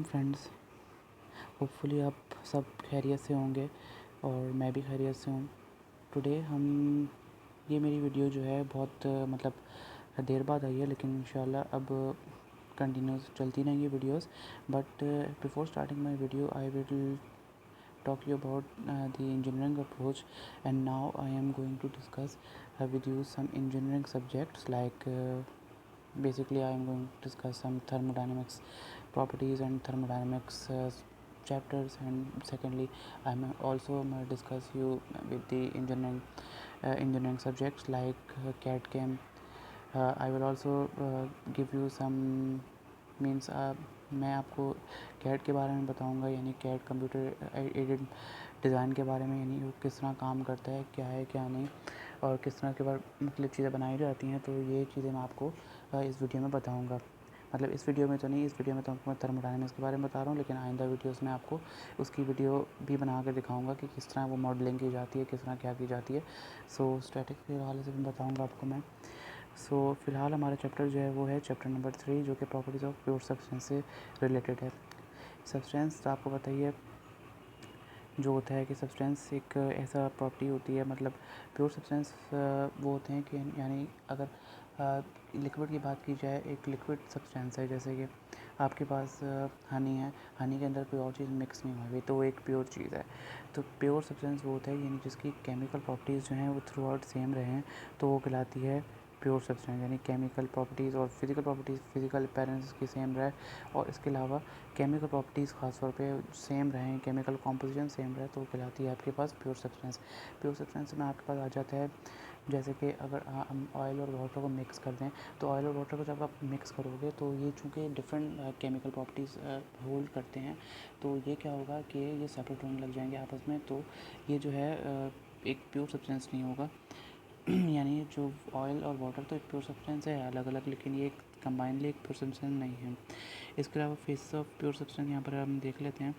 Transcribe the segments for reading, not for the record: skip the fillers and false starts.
Friends, hopefully आप सब खैरियत से होंगे और मैं भी खैरियत से हूँ। टुडे ये मेरी वीडियो जो है बहुत देर बाद आई है, लेकिन इंशाल्लाह अब कंटिन्यूस चलती रहेंगी videos. But before starting my video I will talk you about the engineering approach, and now I am going to discuss with you some engineering subjects like basically I am going to discuss some thermodynamics properties and thermodynamics chapters, and secondly I am also discuss you with the engineering subjects like CAD CAM. I will also give you some means मैं आपको CAD के बारे में बताऊंगा, यानी CAD computer aided design के बारे में, यानी वो किस तरह काम करता है, क्या है क्या नहीं, और किस तरह के बार मतलब चीज़ें बनाई जाती हैं। तो ये चीज़ें मैं आपको इस वीडियो में बताऊंगा। मतलब इस वीडियो में तो नहीं, इस वीडियो में तो मैं थर्मोडायनामिक्स के बारे में बता रहा हूँ, लेकिन आइंदा वीडियोस में आपको उसकी वीडियो भी बना कर दिखाऊंगा कि किस तरह वो मॉडलिंग की जाती है, किस तरह क्या की जाती है। सो स्टैटिक के हवाले से भी बताऊँगा आपको मैं। फ़िलहाल हमारा चैप्टर जो है वो है चैप्टर नंबर 3, जो कि प्रॉपर्टीज़ ऑफ प्योर सब्सटेंस से रिलेटेड है। सब्सटेंस तो आपको पता ही है जो होता है कि सब्सटेंस एक ऐसा प्रॉपर्टी होती है, मतलब प्योर सब्सटेंस वो होते हैं कि यानी अगर लिक्विड की बात की जाए, एक लिक्विड सब्सटेंस है, जैसे कि आपके पास हनी है, हनी के अंदर कोई और चीज़ मिक्स नहीं हुई तो वो एक प्योर चीज़ है। तो प्योर सब्सटेंस वो होता है यानी जिसकी केमिकल प्रॉपर्टीज़ जो हैं वो थ्रू आउट सेम रहें, तो वो कहलाती है प्योर सब्सटेंस। यानी केमिकल प्रॉपर्टीज़ और फिज़िकल प्रॉपर्टीज़, फिज़िकल अपीयरेंस की सेम रहे, और इसके अलावा केमिकल प्रॉपर्टीज़ ख़ास तौर पे सेम रहें, केमिकल कॉम्पोजिशन सेम रहे, तो वो कहलाती है आपके पास प्योर सब्सटेंस। प्योर सब्सटेंस में आपके पास आ जाता है जैसे कि अगर हम ऑयल और वाटर को मिक्स कर दें, तो ऑयल और वाटर को जब आप मिक्स करोगे तो ये चूँकि डिफरेंट केमिकल प्रॉपर्टीज़ होल्ड करते हैं, तो ये क्या होगा कि ये सेपरेट होने लग जाएंगे आपस में, तो ये जो है एक प्योर सब्सटेंस नहीं होगा। यानी जो ऑयल और वाटर तो एक प्योर सब्सटेंस है अलग अलग, लेकिन ये कंबाइनली एक प्योर सब्सटेंस नहीं है। इसके अलावा फेसेस ऑफ प्योर सब्सटेंस यहाँ पर हम देख लेते हैं।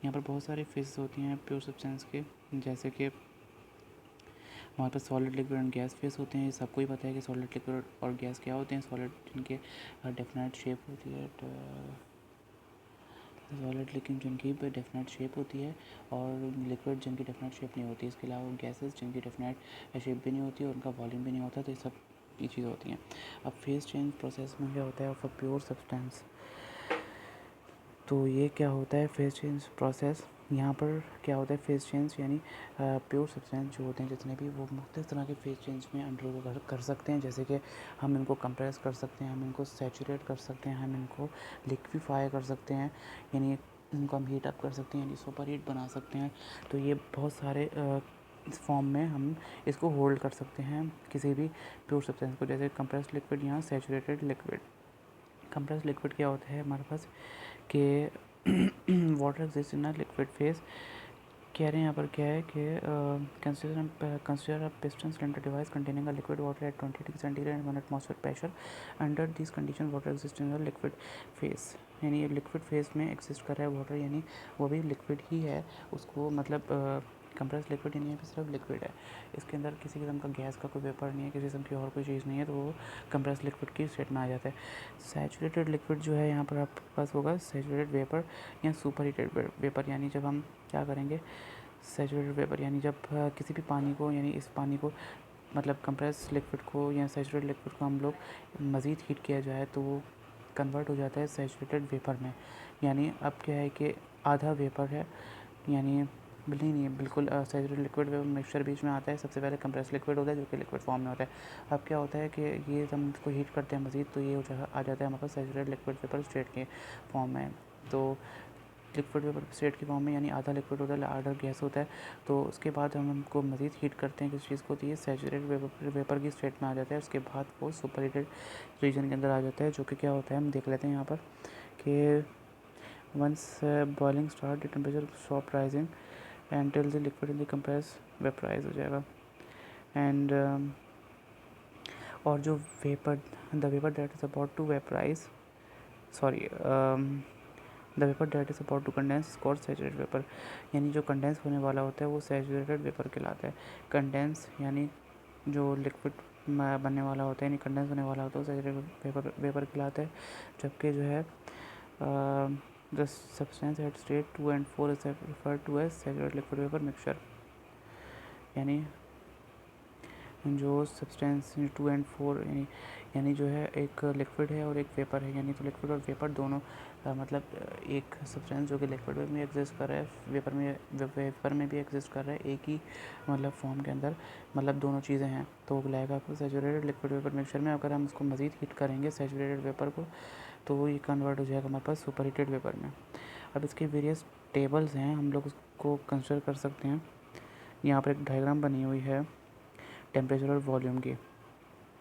यहाँ पर बहुत सारे फेसेस होती हैं प्योर सब्सटेंस के, जैसे कि हमारे पास solid, liquid and gas phase होते हैं। ये सबको ही पता है कि सॉलिड, लिक्विड और गैस क्या होते हैं। सॉलिड जिनके डेफिनेट शेप होती है, सॉलिड लिक्विड जिनकी डेफिनेट शेप होती है, और लिक्विड जिनकी डेफिनेट शेप नहीं होती। इसके अलावा गैसेस जिनकी डेफिनेट शेप भी नहीं होती और उनका वॉल्यूम भी नहीं होता। तो ये सब ये चीज़ होती हैं। अब फेस चेंज प्रोसेस में क्या होता है ऑफ अ प्योर सब्सटेंस, तो ये क्या होता है फेस चेंज प्रोसेस। यहाँ पर क्या होता है फेस चेंज, यानी प्योर सब्सटेंस जो होते हैं जितने भी, वो मुख्तलिफ तरह के फेस चेंज में अंडरगो कर सकते हैं। जैसे कि हम इनको कंप्रेस कर सकते हैं, हम इनको सैचुरेट कर सकते हैं, हम इनको लिक्विफाई कर सकते हैं, यानी इनको हम हीट अप कर सकते हैं, यानी सुपर हीट बना सकते हैं। तो ये बहुत सारे इस फॉर्म में हम इसको होल्ड कर सकते हैं किसी भी प्योर सब्सटेंस को, जैसे कंप्रेस्ड लिक्विड या सैचुरेटेड लिक्विड। कंप्रेस्ड लिक्विड क्या होता है हमारे पास कि water exist in a liquid phase. कह रहे हैं यहाँ पर क्या है कि consider a piston cylinder device containing a liquid water at 20 degree centigrade and 1 atmosphere pressure. Under this condition water exist in a liquid phase, यानी ये लिक्विड फेस में एग्जिस्ट कर रहा है वाटर, यानी वो भी लिक्विड ही है। उसको मतलब कंप्रेस लिक्विड यानी यहाँ पे सिर्फ लिक्विड है, इसके अंदर किसी किस्म का गैस का कोई वेपर नहीं है, किसी किस्म की और कोई चीज़ नहीं है, तो वो कंप्रेस लिक्विड की स्टेट में आ जाता है। सैचुरेटेड लिक्विड जो है यहाँ पर आपके पास होगा सैचुरेटेड वेपर या सुपर हीटेड वेपर। यानी जब हम क्या करेंगे, सैचुरेटेड वेपर यानी जब किसी भी पानी को, यानी इस पानी को मतलब कंप्रेस लिक्विड को या सैचुरेटेड लिक्विड को हम लोग मज़ीद हीट किया जाए तो वो कन्वर्ट हो जाता है सैचुरेटेड वेपर में। यानी अब क्या है कि आधा वेपर है, यानी नहीं बिल्कुल सैचुरेटेड लिक्विड वेपर मिक्सचर बीच में आता है। सबसे पहले कंप्रेस लिक्विड होता है जो कि लिक्विड फॉर्म में होता है। अब क्या होता है कि ये जब हम इसको हीट करते हैं मज़ीद, तो ये आ जाता है हमारे पास सैचुरेटेड लिक्विड वेपर स्टेट के फॉर्म में। तो लिक्विड वेपर स्टेट की फॉर्म में, यानी आधा लिक्विड होता है आधा गैस होता है। तो उसके बाद हम उनको मज़ीद हीट करते हैं किस चीज़ को, तो ये सैचुरेटेड वेपर की स्टेट में आ जाता है। उसके बाद वो सुपर हीटेड रीजन के अंदर आ जाता है, जो कि क्या होता है हम देख लेते हैं यहाँ पर कि once boiling start the temperature stop rising and till the liquid in the compress vaporise हो जाएगा। एंड और जो the vapour that is about to vaporise sorry the vapour that is about to condense called saturated vapour. यानी जो condense होने वाला होता है वो सैचुरेटेड वेपर कहलाता है। कंडेंस यानी जो लिक्विड बनने वाला होता है, यानी कंडेंस होने वाला होता है वो सैचुरेटेड वेपर कहलाता है। जबकि जो है the substance at state 2 and 4 is referred to as saturated liquid vapour mixture. यानी जो सब्सटेंस 2 and 4 यानी जो है एक लिक्विड है और एक वेपर है, यानी तो लिक्विड और वेपर दोनों मतलब एक सब्सटेंस जो कि लिक्विड में एग्जिस्ट कर रहा है, वेपर में भी एग्जिस्ट कर रहा है, एक ही मतलब फॉर्म के अंदर, मतलब दोनों चीज़ें हैं, तो वो लाएगा आपको सैचुरेटेड लिक्विड वेपर मिक्सचर में। अगर हम उसको मज़ीद हीट करेंगे सैचुरेटेड वेपर को, तो ये कन्वर्ट हो जाएगा हमारे पास सुपर हीटेड वेपर में। अब इसके वेरियस टेबल्स हैं, हम लोग उसको कंसिडर कर सकते हैं। यहाँ पर एक डायग्राम बनी हुई है टेम्परेचर और वॉल्यूम की।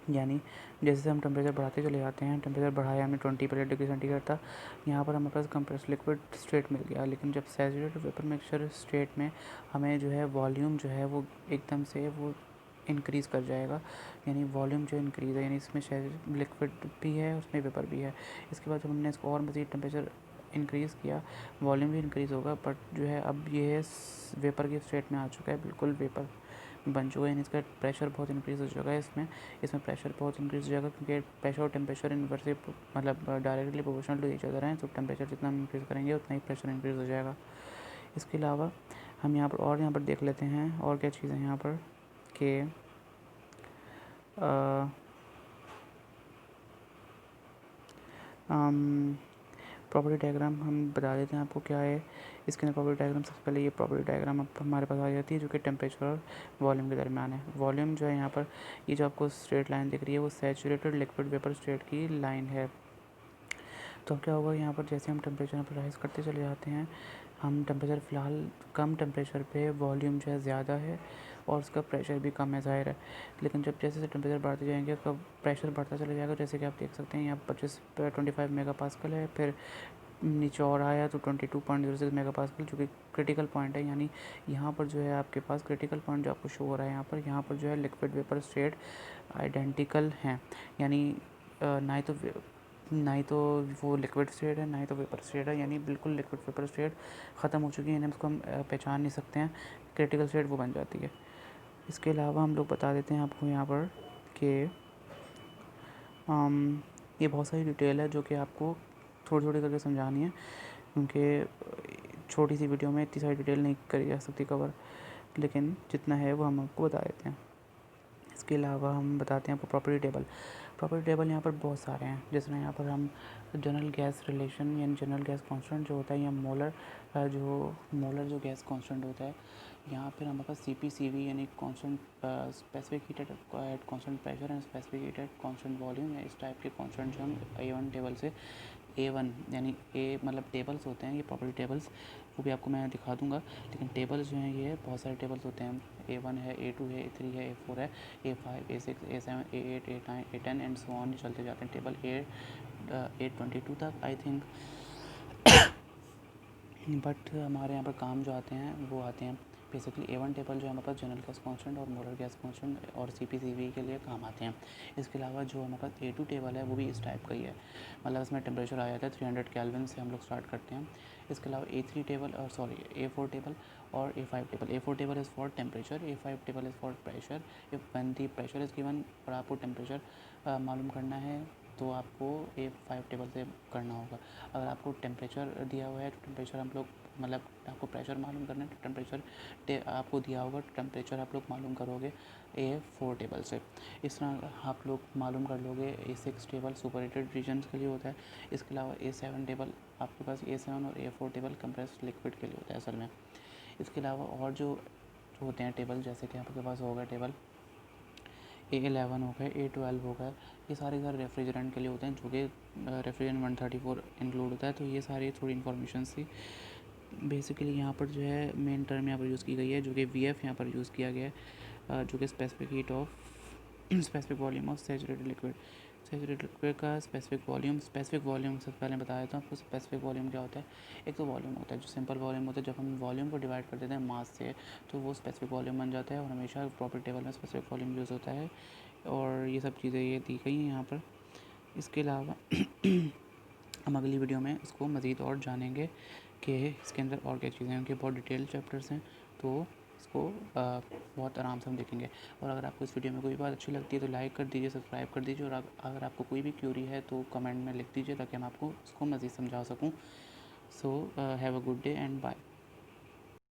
यानी जैसे हम टेम्परेचर बढ़ाते चले जाते हैं, टेम्परेचर बढ़ाया हमने 28 डिग्री सेंटीग्रेड था, यहाँ पर हमारे पास कंप्रेस्ड लिक्विड स्टेट मिल गया। लेकिन जब सैचुरेटेड वेपर मिक्सचर स्टेट में हमें जो है वॉल्यूम जो है वो एकदम से वो इंक्रीज़ कर जाएगा, यानी वॉल्यूम जो इंक्रीज़ है, यानी इसमें लिक्विड भी है उसमें वेपर भी है। इसके बाद जब हमने इसको और मज़ीद टेम्परेचर इंक्रीज़ किया, वॉल्यूम भी इंक्रीज़ होगा, बट जो है अब ये है वेपर के स्टेट में आ चुका है, बिल्कुल वेपर बन चुका है, यानी इसका प्रेशर बहुत इंक्रीज़ हो चुका है। इसमें प्रेशर बहुत इंक्रीज़ हो जाएगा, क्योंकि प्रेशर और टेम्परेचर इनवर्सली मतलब directly proportional to each other हैं, तो टेम्परेचर जितना हम इंक्रीज़ करेंगे उतना ही प्रेशर इंक्रीज़ हो जाएगा। इसके अलावा हम यहाँ पर देख लेते हैं और क्या चीज़ें हैं यहाँ पर कि प्रॉपर्टी डायग्राम हम बता देते हैं आपको क्या है इसके अंदर। प्रॉपर्टी डायग्राम सबसे पहले ये प्रॉपर्टी डायग्राम अब हमारे पास आ जाती है, जो कि टेम्परेचर और वॉल्यूम के दरमियान है। वॉल्यूम जो है यहाँ पर ये जो आपको स्ट्रेट लाइन दिख रही है वो सैचुरेटेड लिक्विड वेपर स्टेट की लाइन है। तो क्या होगा यहाँ पर, जैसे हम टेम्परेचर पर राइज़ करते चले जाते हैं, हम टेम्परेचर फ़िलहाल कम टेम्परेचर पे वॉल्यूम जो है ज़्यादा है और उसका प्रेशर भी कम है ज़ाहिर है। लेकिन जब जैसे टेम्परेचर बढ़ते जाएंगे उसका प्रेशर बढ़ता चला जाएगा। जैसे कि आप देख सकते हैं यहाँ 25 मेगा पास्कल है, फिर नीचे और आया तो 22.06 मेगा पास्कल, जो कि क्रिटिकल पॉइंट है। यानी यहाँ पर जो है आपके पास क्रिटिकल पॉइंट जो आपको शो हो रहा है यहाँ पर जो है लिक्विड वेपर स्टेट आइडेंटिकल हैं, यानी ना ही तो वो लिक्विड स्टेट है ना ही तो वेपर स्टेट है, यानी बिल्कुल लिक्विड वेपर स्टेट ख़त्म हो चुकी है, यानी उसको हम पहचान नहीं सकते हैं। क्रिटिकल स्टेट वो बन जाती है। इसके अलावा हम लोग बता देते हैं आपको यहाँ पर कि ये बहुत सारी डिटेल है जो कि आपको थोड़ी थोड़ी करके समझानी है, क्योंकि छोटी सी वीडियो में इतनी सारी डिटेल नहीं करी जा सकती कवर, लेकिन जितना है वो हम आपको बता देते हैं। इसके अलावा हम बताते हैं आपको प्रॉपर्टी टेबल यहाँ पर बहुत सारे हैं। जैसे यहाँ पर हम जनरल गैस रिलेशन यानी जनरल गैस कांस्टेंट जो होता है, या मोलर जो गैस कांस्टेंट होता है, यहाँ पर हमारे पास CP/CV यानी constant specific heat at constant pressure and specific heat at constant volume, या इस टाइप के कांस्टेंट जो हम A1 टेबल से A1 यानी A मतलब टेबल्स होते हैं ये प्रॉपर्टी टेबल्स, वो भी आपको मैं दिखा दूंगा। लेकिन टेबल्स जो हैं ये बहुत सारे टेबल्स होते हैं, A1 है, A2 है, A3 है, A4 है, A5, A6, A7, A8, A9, A10 and so on चलते जाते हैं। टेबल 822 तक आई थिंक। बट हमारे यहाँ पर काम जो आते हैं वो आते हैं बेसिकली A1 टेबल जो है हमारे पास जनरल गैस कांस्टेंट और मोलर गैस कांस्टेंट और CP/CV के लिए काम आते हैं। इसके अलावा जो हमारे पास A2 टेबल है वो भी इस टाइप का ही है, मतलब इसमें टेम्परेचर आ जाता है 300 केल्विन से हम लोग स्टार्ट करते हैं। इसके अलावा A3 टेबल और A4 टेबल और A5 table. A4 table is for temperature, A5 table is for pressure. If when the pressure is given और आपको टेम्परेचर मालूम करना है तो आपको A5 टेबल से करना होगा। अगर आपको टेम्परेचर दिया हुआ है तो टेम्परेचर हम लोग मतलब आपको प्रेशर मालूम करना है तो टेम्परेचर आपको दिया होगा तो टेम्परेचर आप लोग मालूम करोगे A4 टेबल से। इस तरह आप लोग मालूम कर लोगे। A6 table super heated regions के लिए होता है। इसके अलावा A7 टेबल आपके पास A7 और A4 टेबल कंप्रेस्ड लिक्विड के लिए होता है असल में। इसके अलावा और जो होते हैं टेबल, जैसे कि आपके पास होगा टेबल A11 हो गए, A12 हो गए, ये सारे रेफ्रिजरेंट के लिए होते हैं, जो कि रेफ्रिजरेंट 134 इंक्लूड होता है। तो ये सारी थोड़ी इन्फॉर्मेशन थी। बेसिकली यहाँ पर जो है मेन टर्म यहाँ पर यूज़ की गई है, जो कि VF यहाँ पर यूज़ किया गया है, जो कि specific heat of specific volume of saturated liquid. Saturated liquid का स्पेसिफिक वॉल्यूम सबसे पहले बताया देता हूँ आपको। स्पेसिफिक वॉल्यूम क्या होता है? एक तो वॉल्यूम होता है जो सिंपल वॉल्यूम होता है, जब हम वॉल्यूम को डिवाइड कर देते हैं मास से तो वो स्पेसिफिक वॉल्यूम बन जाता है, और हमेशा प्रॉपर्टी टेबल में स्पेसिफिक वॉल्यूम यूज़ होता है। और ये सब चीज़ें ये दी गई हैं यहाँ पर। इसके अलावा हम अगली वीडियो में इसको मज़ीद और जानेंगे कि इसके अंदर और क्या चीज़ें हैं, उनके बहुत डिटेल चैप्टर्स हैं, तो इसको बहुत आराम से हम देखेंगे। और अगर आपको इस वीडियो में कोई बात अच्छी लगती है तो लाइक कर दीजिए, सब्सक्राइब कर दीजिए, और अगर आपको कोई भी क्यूरी है तो कमेंट में लिख दीजिए ताकि मैं आपको इसको मज़ीद समझा सकूँ। So have a good day and bye.